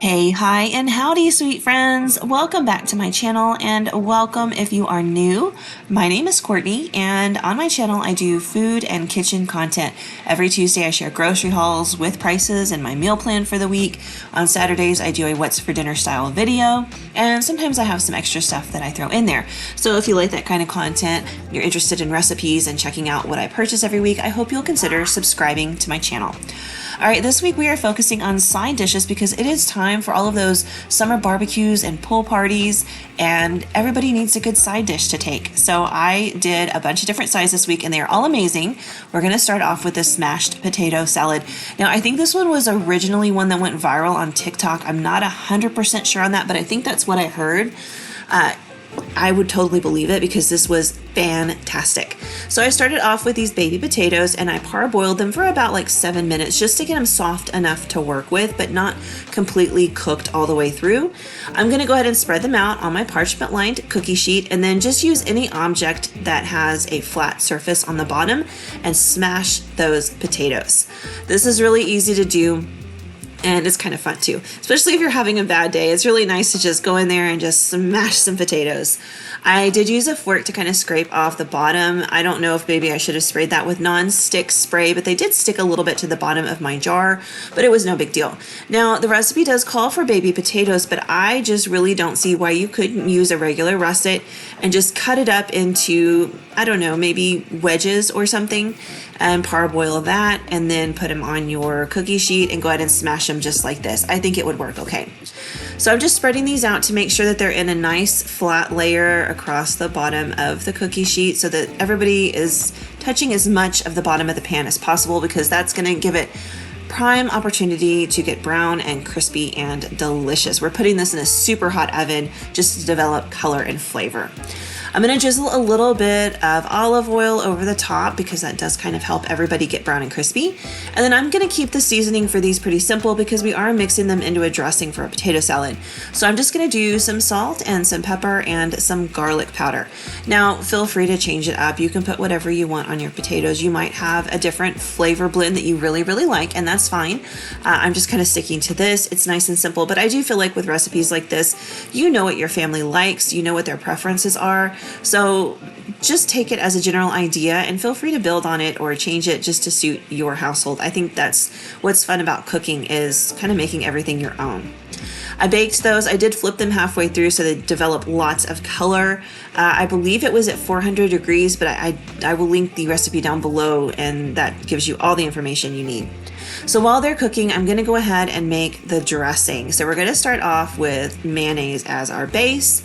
Hey, hi, and howdy, sweet friends. Welcome back to my channel, and welcome if you are new. My name is Courtney, and on my channel, I do food and kitchen content. Every Tuesday, I share grocery hauls with prices and my meal plan for the week. On Saturdays, I do a what's for dinner style video, and sometimes I have some extra stuff that I throw in there. So if you like that kind of content, you're interested in recipes and checking out what I purchase every week, I hope you'll consider subscribing to my channel. All right, this week we are focusing on side dishes because it is time for all of those summer barbecues and pool parties, and everybody needs a good side dish to take. So I did a bunch of different sides this week, and they are all amazing. We're going to start off with the smashed potato salad. Now, I think this one was originally one that went viral on TikTok. I'm not 100% sure on that, but I think that's what I heard. I would totally believe it because this was fantastic. So I started off with these baby potatoes and I parboiled them for about like 7 minutes just to get them soft enough to work with, but not completely cooked all the way through. I'm going to go ahead and spread them out on my parchment lined cookie sheet and then just use any object that has a flat surface on the bottom and smash those potatoes. This is really easy to do. And it's kind of fun too, especially if you're having a bad day. It's really nice to just go in there and just smash some potatoes. I did use a fork to kind of scrape off the bottom. I don't know if maybe I should have sprayed that with non-stick spray, but they did stick a little bit to the bottom of my jar, but it was no big deal. Now, the recipe does call for baby potatoes, but I just really don't see why you couldn't use a regular russet and just cut it up into, I don't know, maybe wedges or something, and parboil that and then put them on your cookie sheet and go ahead and smash them just like this. I think it would work okay. So I'm just spreading these out to make sure that they're in a nice flat layer across the bottom of the cookie sheet so that everybody is touching as much of the bottom of the pan as possible, because that's going to give it prime opportunity to get brown and crispy and delicious. We're putting this in a super hot oven just to develop color and flavor. I'm going to drizzle a little bit of olive oil over the top because that does kind of help everybody get brown and crispy. And then I'm going to keep the seasoning for these pretty simple because we are mixing them into a dressing for a potato salad. So I'm just going to do some salt and some pepper and some garlic powder. Now, feel free to change it up. You can put whatever you want on your potatoes. You might have a different flavor blend that you really, really like, and that's fine. I'm just kind of sticking to this. It's nice and simple, but I do feel like with recipes like this, you know what your family likes, you know what their preferences are. So just take it as a general idea and feel free to build on it or change it just to suit your household. I think that's what's fun about cooking, is kind of making everything your own. I baked those. I did flip them halfway through so they develop lots of color. I believe it was at 400 degrees, but I will link the recipe down below, and that gives you all the information you need. So while they're cooking, I'm going to go ahead and make the dressing. So we're going to start off with mayonnaise as our base.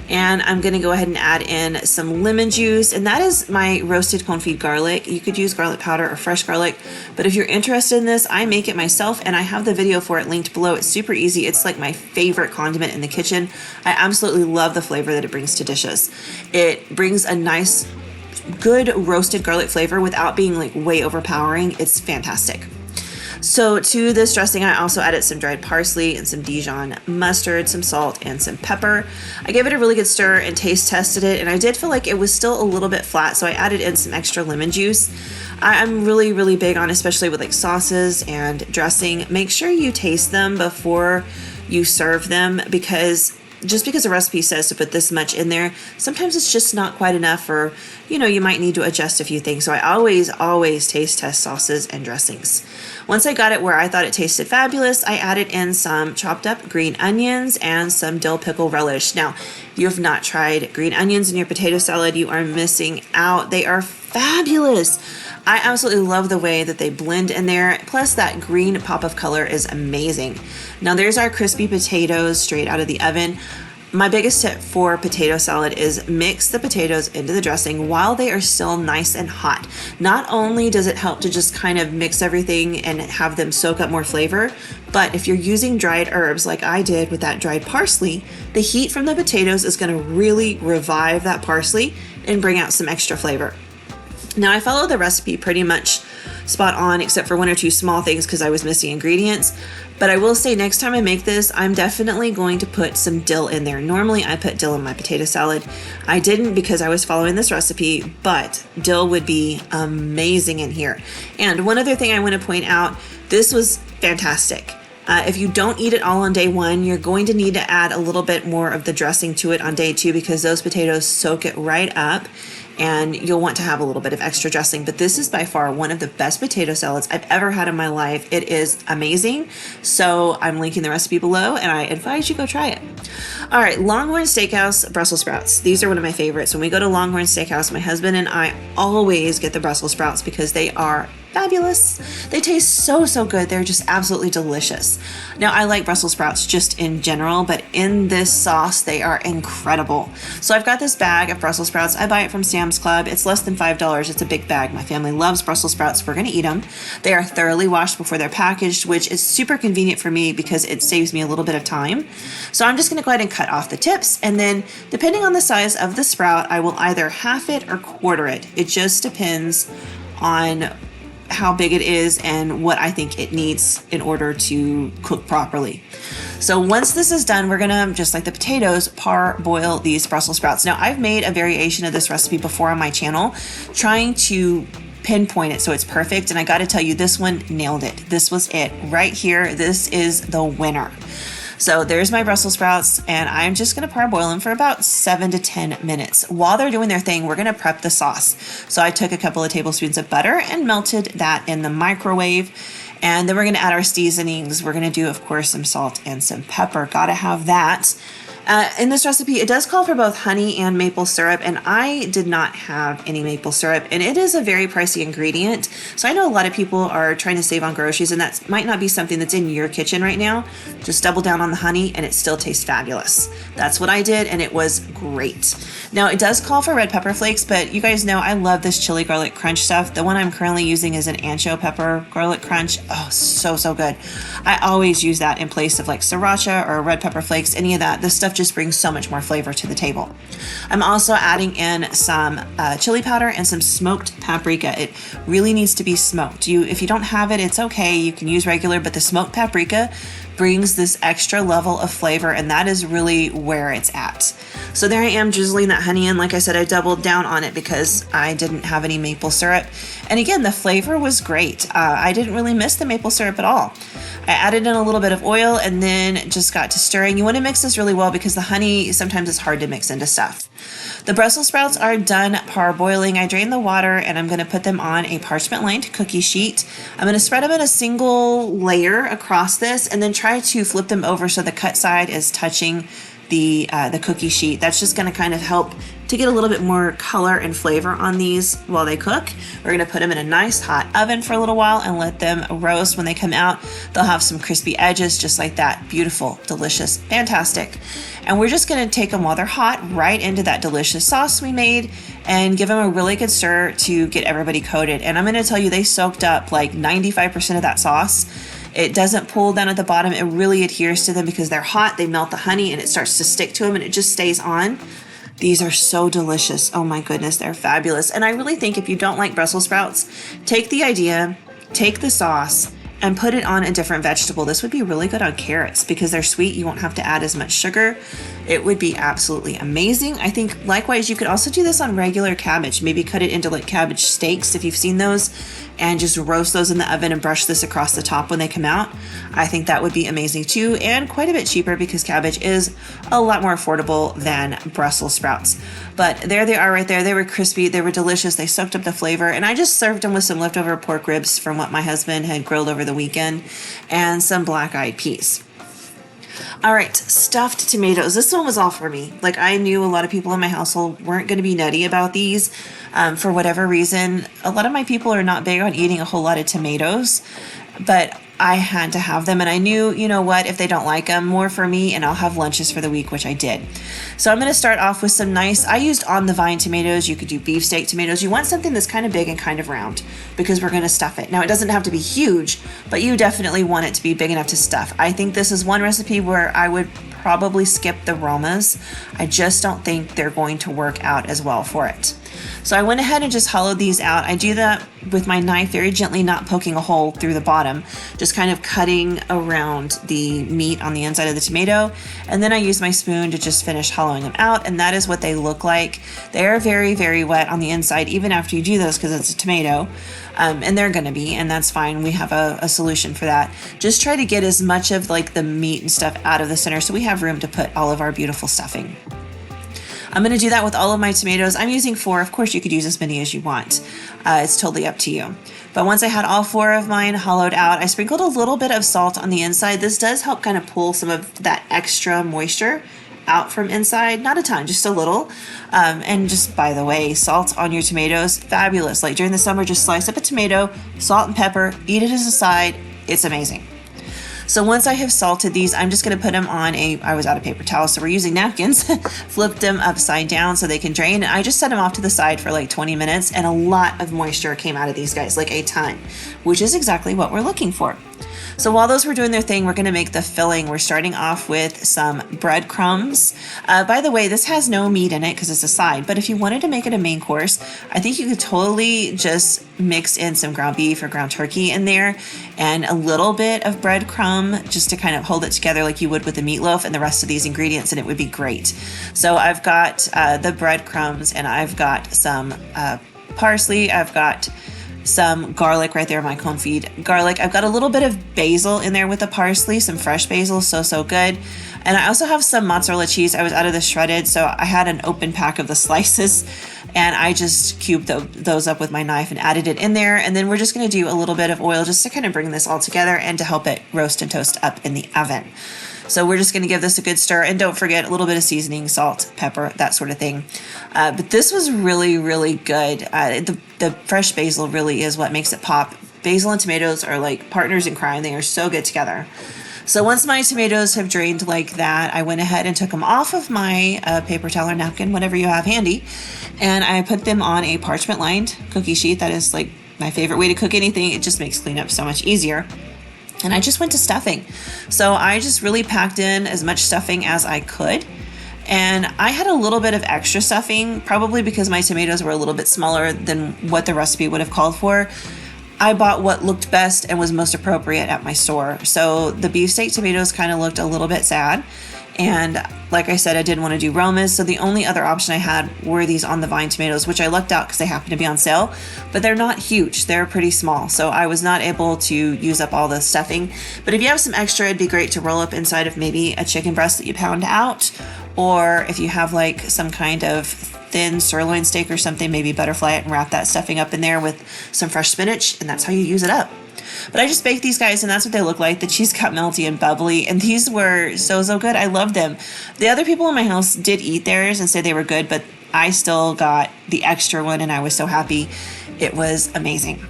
And I'm going to go ahead and add in some lemon juice, and that is my roasted confit garlic. You could use garlic powder or fresh garlic, but if you're interested in this, I make it myself and I have the video for it linked below. It's super easy. It's like my favorite condiment in the kitchen. I absolutely love the flavor that it brings to dishes. It brings a nice, good roasted garlic flavor without being like way overpowering. It's fantastic. So to this dressing, I also added some dried parsley and some Dijon mustard, some salt, and some pepper. I gave it a really good stir and taste tested it, and I did feel like it was still a little bit flat, so I added in some extra lemon juice. I'm really, really big on, especially with like sauces and dressing, make sure you taste them before you serve them, because just because a recipe says to put this much in there, sometimes it's just not quite enough, or you might need to adjust a few things. So I always taste test sauces and dressings. Once I got it where I thought it tasted fabulous, I added in some chopped up green onions and some dill pickle relish. Now, if you have not tried green onions in your potato salad, you are missing out. They are fabulous. I absolutely love the way that they blend in there. Plus that green pop of color is amazing. Now there's our crispy potatoes straight out of the oven. My biggest tip for potato salad is mix the potatoes into the dressing while they are still nice and hot. Not only does it help to just kind of mix everything and have them soak up more flavor, but if you're using dried herbs like I did with that dried parsley, the heat from the potatoes is going to really revive that parsley and bring out some extra flavor. Now I followed the recipe pretty much spot on, except for one or two small things because I was missing ingredients. But I will say next time I make this, I'm definitely going to put some dill in there. Normally I put dill in my potato salad. I didn't because I was following this recipe, but dill would be amazing in here. And one other thing I want to point out, this was fantastic. If you don't eat it all on day one, you're going to need to add a little bit more of the dressing to it on day two because those potatoes soak it right up, and you'll want to have a little bit of extra dressing. But this is by far one of the best potato salads I've ever had in my life. It is amazing. So I'm linking the recipe below and I advise you go try it. All right, LongHorn Steakhouse Brussels sprouts. These are one of my favorites. When we go to LongHorn Steakhouse, my husband and I always get the Brussels sprouts because they are fabulous. They taste so good. They're just absolutely delicious. Now, I like Brussels sprouts just in general, but in this sauce, they are incredible. So I've got this bag of Brussels sprouts. I buy it from Sam's Club. It's less than $5. It's a big bag. My family loves Brussels sprouts. We're going to eat them. They are thoroughly washed before they're packaged, which is super convenient for me because it saves me a little bit of time. So I'm just going to go ahead and cut off the tips, and then depending on the size of the sprout, I will either half it or quarter it. It just depends on how big it is and what I think it needs in order to cook properly. So once this is done, we're gonna, just like the potatoes, parboil these Brussels sprouts. Now, I've made a variation of this recipe before on my channel, trying to pinpoint it so it's perfect, and I gotta tell you, this one nailed it. This was it right here. This is the winner. So there's my Brussels sprouts, and I'm just gonna parboil them for about 7 to 10 minutes. While they're doing their thing, we're gonna prep the sauce. So I took a couple of tablespoons of butter and melted that in the microwave. And then we're gonna add our seasonings. We're gonna do, of course, some salt and some pepper. Gotta have that. In this recipe, it does call for both honey and maple syrup, and I did not have any maple syrup, and it is a very pricey ingredient. So I know a lot of people are trying to save on groceries, and that might not be something that's in your kitchen right now. Just double down on the honey, and it still tastes fabulous. That's what I did, and it was great. Now, it does call for red pepper flakes, but you guys know I love this chili garlic crunch stuff. The one I'm currently using is an ancho pepper garlic crunch. Oh, so good. I always use that in place of like sriracha or red pepper flakes, any of that. This stuff just brings so much more flavor to the table. I'm also adding in some chili powder and some smoked paprika. It really needs to be smoked. If you don't have it, it's okay. You can use regular, but the smoked paprika brings this extra level of flavor, and that is really where it's at. So there I am drizzling that honey in. Like I said, I doubled down on it because I didn't have any maple syrup. And again, the flavor was great. I didn't really miss the maple syrup at all. I added in a little bit of oil and then just got to stirring. You want to mix this really well because the honey sometimes is hard to mix into stuff. The Brussels sprouts are done parboiling. I drained the water and I'm going to put them on a parchment-lined cookie sheet. I'm going to spread them in a single layer across this and then try to flip them over so the cut side is touching the cookie sheet. That's just going to kind of help to get a little bit more color and flavor on these while they cook. We're going to put them in a nice hot oven for a little while and let them roast. When they come out, they'll have some crispy edges just like that. Beautiful, delicious, fantastic. And we're just going to take them while they're hot right into that delicious sauce we made and give them a really good stir to get everybody coated. And I'm going to tell you, they soaked up like 95% of that sauce. It doesn't pull down at the bottom. It really adheres to them because they're hot. They melt the honey and it starts to stick to them and it just stays on. These are so delicious. Oh my goodness, they're fabulous. And I really think if you don't like Brussels sprouts, take the idea, take the sauce, and put it on a different vegetable. This would be really good on carrots because they're sweet. You won't have to add as much sugar. It would be absolutely amazing. I think likewise, you could also do this on regular cabbage. Maybe cut it into like cabbage steaks if you've seen those, and just roast those in the oven and brush this across the top when they come out. I think that would be amazing too, and quite a bit cheaper because cabbage is a lot more affordable than Brussels sprouts. But there they are right there. They were crispy, they were delicious, they soaked up the flavor, and I just served them with some leftover pork ribs from what my husband had grilled over the weekend and some black-eyed peas. All right, stuffed tomatoes. This one was all for me. Like, I knew a lot of people in my household weren't going to be nutty about these for whatever reason. A lot of my people are not big on eating a whole lot of tomatoes, but I had to have them, and I knew, you know what, if they don't like them, more for me, and I'll have lunches for the week, which I did. So I'm going to start off with some nice, I used on the vine tomatoes. You could do beefsteak tomatoes. You want something that's kind of big and kind of round because we're going to stuff it. Now, it doesn't have to be huge, but you definitely want it to be big enough to stuff. I think this is one recipe where I would probably skip the Romas. I just don't think they're going to work out as well for it. So I went ahead and just hollowed these out. I do that with my knife very gently, not poking a hole through the bottom, just kind of cutting around the meat on the inside of the tomato. And then I use my spoon to just finish hollowing them out. And that is what they look like. They're very, very wet on the inside, even after you do those, because it's a tomato. And they're gonna be, and that's fine. We have a solution for that. Just try to get as much of like the meat and stuff out of the center so we have room to put all of our beautiful stuffing. I'm going to do that with all of my tomatoes. I'm using 4. Of course, you could use as many as you want. It's totally up to you. But once I had all 4 of mine hollowed out, I sprinkled a little bit of salt on the inside. This does help kind of pull some of that extra moisture out from inside. Not a ton, just a little. And just by the way, salt on your tomatoes, fabulous. Like during the summer, just slice up a tomato, salt and pepper, eat it as a side. It's amazing. So once I have salted these, I'm just going to put them on I was out of paper towels, so we're using napkins, flipped them upside down so they can drain. And I just set them off to the side for like 20 minutes, and a lot of moisture came out of these guys, like a ton, which is exactly what we're looking for. So while those were doing their thing, we're going to make the filling. We're starting off with some breadcrumbs. By the way, this has no meat in it because it's a side, but if you wanted to make it a main course, I think you could totally just mix in some ground beef or ground turkey in there and a little bit of breadcrumb just to kind of hold it together like you would with the meatloaf and the rest of these ingredients, and it would be great. So I've got the breadcrumbs, and I've got some parsley. I've got some garlic right there, my confit garlic. I've got a little bit of basil in there with the parsley, some fresh basil, so good. And I also have some mozzarella cheese. I was out of the shredded, so I had an open pack of the slices, and I just cubed those up with my knife and added it in there. And then we're just going to do a little bit of oil just to kind of bring this all together and to help it roast and toast up in the oven. So we're just going to give this a good stir, and don't forget a little bit of seasoning, salt, pepper, that sort of thing. But this was really, really good. The fresh basil really is what makes it pop. Basil and tomatoes are like partners in crime. They are so good together. So once my tomatoes have drained like that, I went ahead and took them off of my paper towel or napkin, whatever you have handy, and I put them on a parchment lined cookie sheet. That is like my favorite way to cook anything. It just makes cleanup so much easier. And I just went to stuffing. So I just really packed in as much stuffing as I could. And I had a little bit of extra stuffing, probably because my tomatoes were a little bit smaller than what the recipe would have called for. I bought what looked best and was most appropriate at my store. So the beefsteak tomatoes kind of looked a little bit sad. And like I said, I didn't want to do Romas, so the only other option I had were these on the vine tomatoes, which I lucked out because they happen to be on sale, but they're not huge. They're pretty small, so I was not able to use up all the stuffing. But if you have some extra, it'd be great to roll up inside of maybe a chicken breast that you pound out, or if you have like some kind of thin sirloin steak or something, maybe butterfly it and wrap that stuffing up in there with some fresh spinach, and that's how you use it up. But I just baked these guys, and that's what they look like. The cheese got melty and bubbly, and these were so good. I loved them. The other people in my house did eat theirs and say they were good, but I still got the extra one, and I was so happy. It was amazing.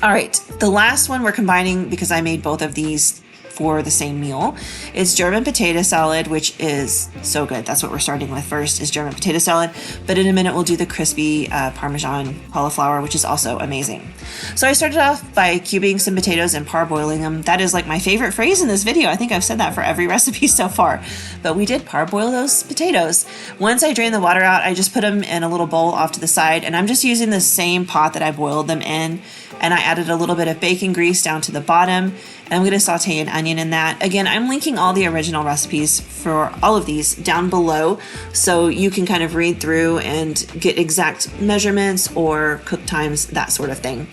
All right, the last one we're combining because I made both of these for the same meal. It's German potato salad, which is so good. That's what we're starting with first, is German potato salad. But in a minute, we'll do the crispy Parmesan cauliflower, which is also amazing. So I started off by cubing some potatoes and parboiling them. That is like my favorite phrase in this video. I think I've said that for every recipe so far. But we did parboil those potatoes. Once I drained the water out, I just put them in a little bowl off to the side, and I'm just using the same pot that I boiled them in. And I added a little bit of bacon grease down to the bottom. And I'm going to saute an onion in that. Again, I'm linking all the original recipes for all of these down below, so you can kind of read through and get exact measurements or cook times, that sort of thing.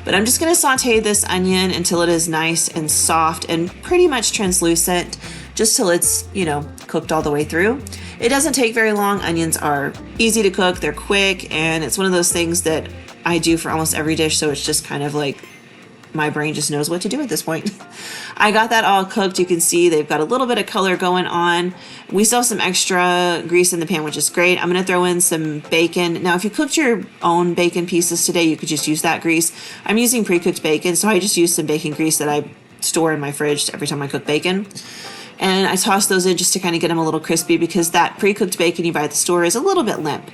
But I'm just going to saute this onion until it is nice and soft and pretty much translucent, just till it's, cooked all the way through. It doesn't take very long. Onions are easy to cook. They're quick, and it's one of those things that I do for almost every dish, so it's just kind of like my brain just knows what to do at this point. I got that all cooked. You can see they've got a little bit of color going on. We still have some extra grease in the pan, which is great. I'm going to throw in some bacon. Now, if you cooked your own bacon pieces today, you could just use that grease. I'm using pre-cooked bacon, so I just use some bacon grease that I store in my fridge every time I cook bacon. And I toss those in just to kind of get them a little crispy, because that pre-cooked bacon you buy at the store is a little bit limp.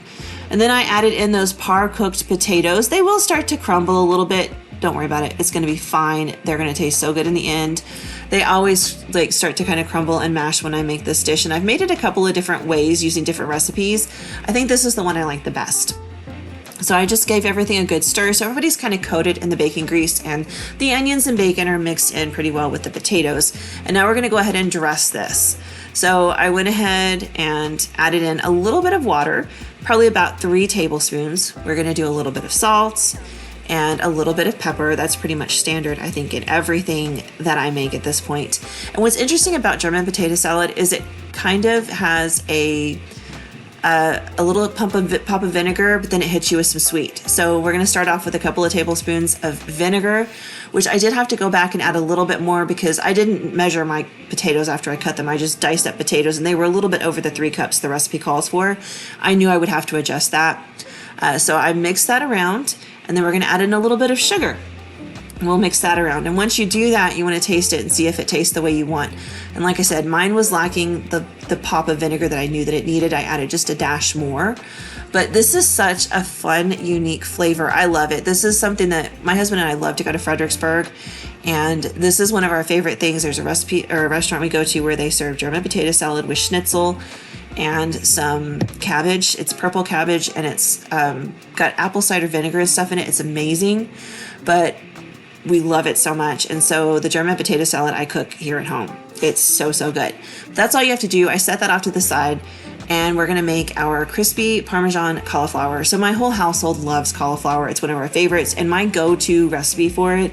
And then I added in those par-cooked potatoes. They will start to crumble a little bit. Don't worry about it. It's going to be fine. They're going to taste so good in the end. They always start to kind of crumble and mash when I make this dish. And I've made it a couple of different ways using different recipes. I think this is the one I like the best. So I just gave everything a good stir so everybody's kind of coated in the bacon grease, and the onions and bacon are mixed in pretty well with the potatoes. And now we're going to go ahead and dress this. So I went ahead and added in a little bit of water, probably about 3 tablespoons. We're going to do a little bit of salt and a little bit of pepper. That's pretty much standard, I think, in everything that I make at this point. And what's interesting about German potato salad is it kind of has a little pop of vinegar, but then it hits you with some sweet. So we're gonna start off with a couple of tablespoons of vinegar, which I did have to go back and add a little bit more because I didn't measure my potatoes after I cut them. I just diced up potatoes and they were a little bit over the 3 cups the recipe calls for. I knew I would have to adjust that. So I mixed that around, and then we're gonna add in a little bit of sugar. And we'll mix that around. And once you do that, you want to taste it and see if it tastes the way you want. And like I said, mine was lacking the pop of vinegar that I knew that it needed. I added just a dash more. But this is such a fun, unique flavor. I love it. This is something that my husband and I love to go to Fredericksburg. And this is one of our favorite things. There's a recipe or a restaurant we go to where they serve German potato salad with schnitzel and some cabbage. It's purple cabbage, and it's got apple cider vinegar and stuff in it. It's amazing. But we love it so much. And so the German potato salad I cook here at home. It's so, so good. That's all you have to do. I set that off to the side, and we're gonna make our crispy Parmesan cauliflower. So my whole household loves cauliflower. It's one of our favorites, and my go-to recipe for it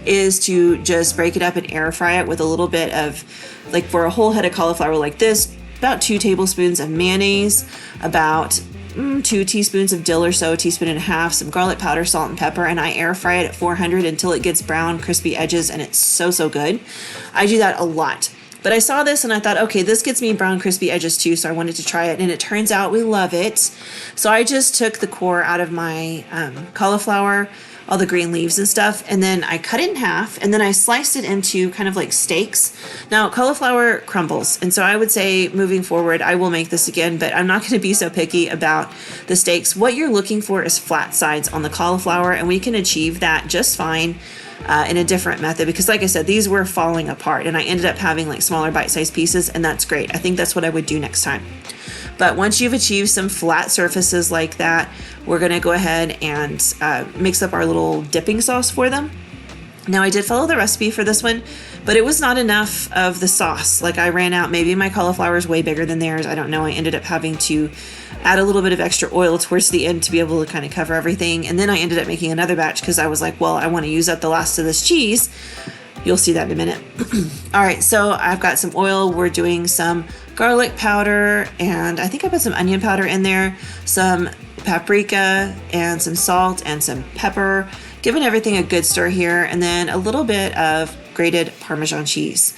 is to just break it up and air fry it with a little bit of, like for a whole head of cauliflower like this, about 2 tablespoons of mayonnaise, about 2 teaspoons of dill or so, 1.5 teaspoons, some garlic powder, salt, and pepper, and I air fry it at 400 until it gets brown, crispy edges, and it's so, so good. I do that a lot. But I saw this and I thought, okay, this gets me brown, crispy edges too, so I wanted to try it, and it turns out we love it. So I just took the core out of my cauliflower, all the green leaves and stuff, and then I cut it in half, and then I sliced it into kind of like steaks. Now, cauliflower crumbles, and so I would say moving forward, I will make this again, but I'm not going to be so picky about the steaks. What you're looking for is flat sides on the cauliflower, and we can achieve that just fine in a different method, because like I said, these were falling apart, and I ended up having like smaller bite-sized pieces, and that's great. I think that's what I would do next time. But once you've achieved some flat surfaces like that, we're gonna go ahead and mix up our little dipping sauce for them. Now, I did follow the recipe for this one, but it was not enough of the sauce. Like, I ran out. Maybe my cauliflower is way bigger than theirs. I don't know. I ended up having to add a little bit of extra oil towards the end to be able to kind of cover everything. And then I ended up making another batch because I was like, well, I want to use up the last of this cheese. You'll see that in a minute. All right, so I've got some oil. We're doing some garlic powder, and I think I put some onion powder in there, some paprika, and some salt, and some pepper, giving everything a good stir here, and then a little bit of grated Parmesan cheese.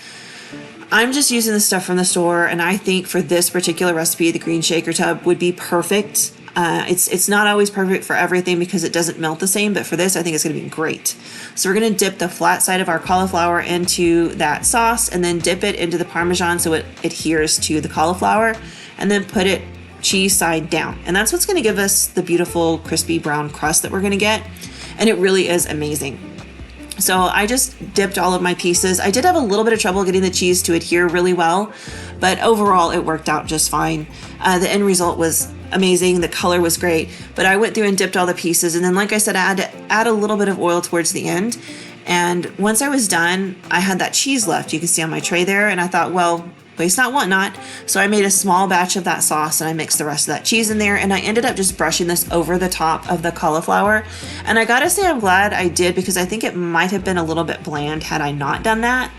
I'm just using the stuff from the store, and I think for this particular recipe, the green shaker tub would be perfect. It's not always perfect for everything because it doesn't melt the same, but for this, I think it's going to be great. So we're going to dip the flat side of our cauliflower into that sauce, and then dip it into the Parmesan so it adheres to the cauliflower, and then put it cheese side down. And that's what's going to give us the beautiful crispy brown crust that we're going to get. And it really is amazing. So I just dipped all of my pieces. I did have a little bit of trouble getting the cheese to adhere really well, but overall it worked out just fine. The end result was amazing. The color was great, but I went through and dipped all the pieces. And then, like I said, I had to add a little bit of oil towards the end. And once I was done, I had that cheese left. You can see on my tray there. And I thought, well, waste not, want not. So I made a small batch of that sauce, and I mixed the rest of that cheese in there, and I ended up just brushing this over the top of the cauliflower. And I gotta say, I'm glad I did, because I think it might have been a little bit bland had I not done that.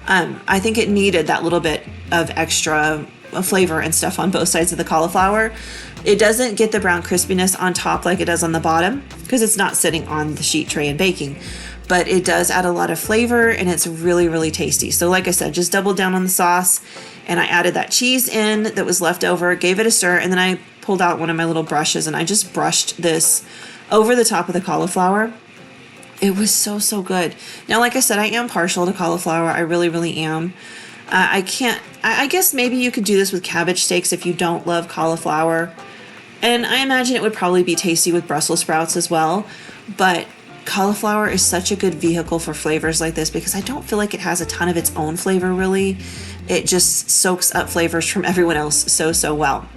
I think it needed that little bit of extra flavor and stuff on both sides of the cauliflower. It doesn't get the brown crispiness on top like it does on the bottom, because it's not sitting on the sheet tray and baking. But it does add a lot of flavor, and it's really, really tasty. So like I said, just doubled down on the sauce, and I added that cheese in that was left over, gave it a stir, and then I pulled out one of my little brushes, and I just brushed this over the top of the cauliflower. It was so, so good. Now, like I said, I am partial to cauliflower. I really, really am. I guess maybe you could do this with cabbage steaks if you don't love cauliflower. And I imagine it would probably be tasty with Brussels sprouts as well. But cauliflower is such a good vehicle for flavors like this, because I don't feel like it has a ton of its own flavor, really. It just soaks up flavors from everyone else so, so well.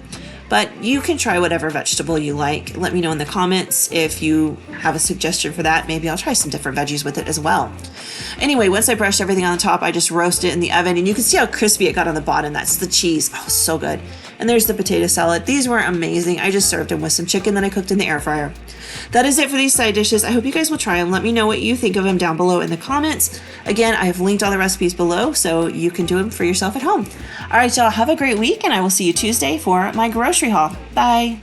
but you can try whatever vegetable you like. Let me know in the comments if you have a suggestion for that. Maybe I'll try some different veggies with it as well. Anyway, once I brushed everything on the top, I just roast it in the oven, and you can see how crispy it got on the bottom. That's the cheese. Oh, so good. And there's the potato salad. These were amazing. I just served them with some chicken that I cooked in the air fryer. That is it for these side dishes. I hope you guys will try them. Let me know what you think of them down below in the comments. Again, I have linked all the recipes below so you can do them for yourself at home. All right, y'all, have a great week, and I will see you Tuesday for my grocery haul. Bye.